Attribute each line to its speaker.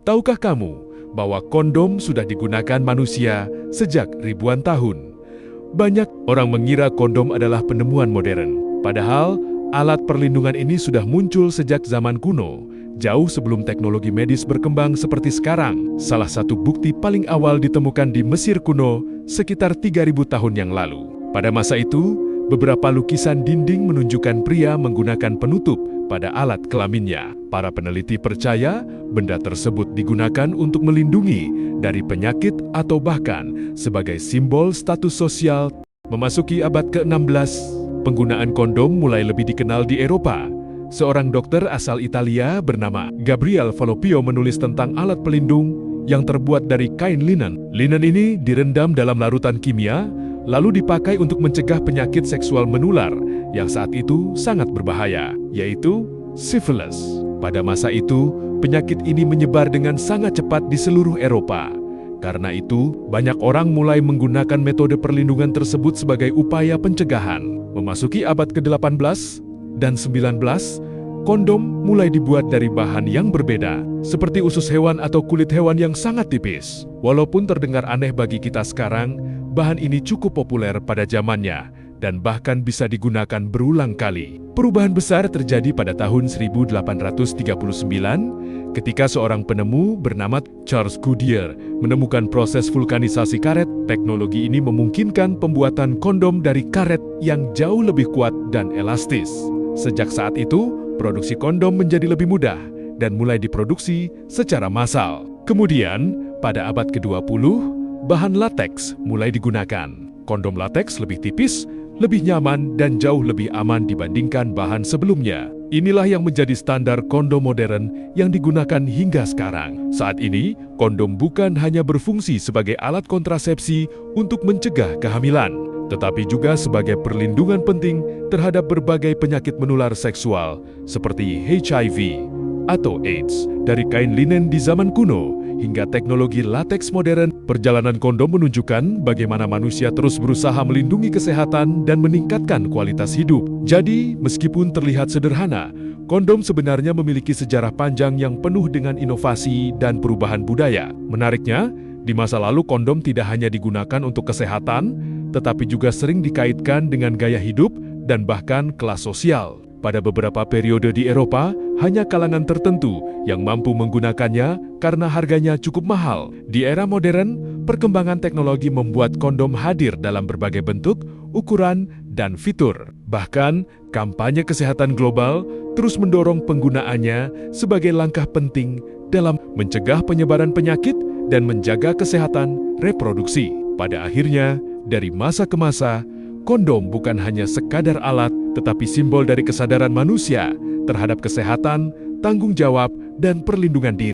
Speaker 1: Tahukah kamu bahwa kondom sudah digunakan manusia sejak ribuan tahun? Banyak orang mengira kondom adalah penemuan modern. Padahal, alat perlindungan ini sudah muncul sejak zaman kuno, jauh sebelum teknologi medis berkembang seperti sekarang. Salah satu bukti paling awal ditemukan di Mesir kuno sekitar 3.000 tahun yang lalu. Pada masa itu, beberapa lukisan dinding menunjukkan pria menggunakan penutup pada alat kelaminnya. Para peneliti percaya benda tersebut digunakan untuk melindungi dari penyakit atau bahkan sebagai simbol status sosial. Memasuki abad ke-16, penggunaan kondom mulai lebih dikenal di Eropa. Seorang dokter asal Italia bernama Gabriele Falloppio menulis tentang alat pelindung yang terbuat dari kain linen. Linen ini direndam dalam larutan kimia, lalu dipakai untuk mencegah penyakit seksual menular yang saat itu sangat berbahaya, yaitu sifilis. Pada masa itu, penyakit ini menyebar dengan sangat cepat di seluruh Eropa. Karena itu, banyak orang mulai menggunakan metode perlindungan tersebut sebagai upaya pencegahan. Memasuki abad ke-18 dan 19, kondom mulai dibuat dari bahan yang berbeda, seperti usus hewan atau kulit hewan yang sangat tipis. Walaupun terdengar aneh bagi kita sekarang, bahan ini cukup populer pada zamannya dan bahkan bisa digunakan berulang kali. Perubahan besar terjadi pada tahun 1839 ketika seorang penemu bernama Charles Goodyear menemukan proses vulkanisasi karet. Teknologi ini memungkinkan pembuatan kondom dari karet yang jauh lebih kuat dan elastis. Sejak saat itu, produksi kondom menjadi lebih mudah dan mulai diproduksi secara massal. Kemudian, pada abad ke-20, bahan lateks mulai digunakan. Kondom lateks lebih tipis, lebih nyaman, dan jauh lebih aman dibandingkan bahan sebelumnya. Inilah yang menjadi standar kondom modern yang digunakan hingga sekarang. Saat ini, kondom bukan hanya berfungsi sebagai alat kontrasepsi untuk mencegah kehamilan, tetapi juga sebagai perlindungan penting terhadap berbagai penyakit menular seksual seperti HIV atau AIDS. Dari kain linen di zaman kuno hingga teknologi lateks modern, perjalanan kondom menunjukkan bagaimana manusia terus berusaha melindungi kesehatan dan meningkatkan kualitas hidup. Jadi, meskipun terlihat sederhana, kondom sebenarnya memiliki sejarah panjang yang penuh dengan inovasi dan perubahan budaya. Menariknya, di masa lalu kondom tidak hanya digunakan untuk kesehatan, tetapi juga sering dikaitkan dengan gaya hidup dan bahkan kelas sosial. Pada beberapa periode di Eropa, hanya kalangan tertentu yang mampu menggunakannya karena harganya cukup mahal. Di era modern, perkembangan teknologi membuat kondom hadir dalam berbagai bentuk, ukuran, dan fitur. Bahkan, kampanye kesehatan global terus mendorong penggunaannya sebagai langkah penting dalam mencegah penyebaran penyakit dan menjaga kesehatan reproduksi. Pada akhirnya, dari masa ke masa, kondom bukan hanya sekadar alat, tetapi simbol dari kesadaran manusia terhadap kesehatan, tanggung jawab, dan perlindungan diri.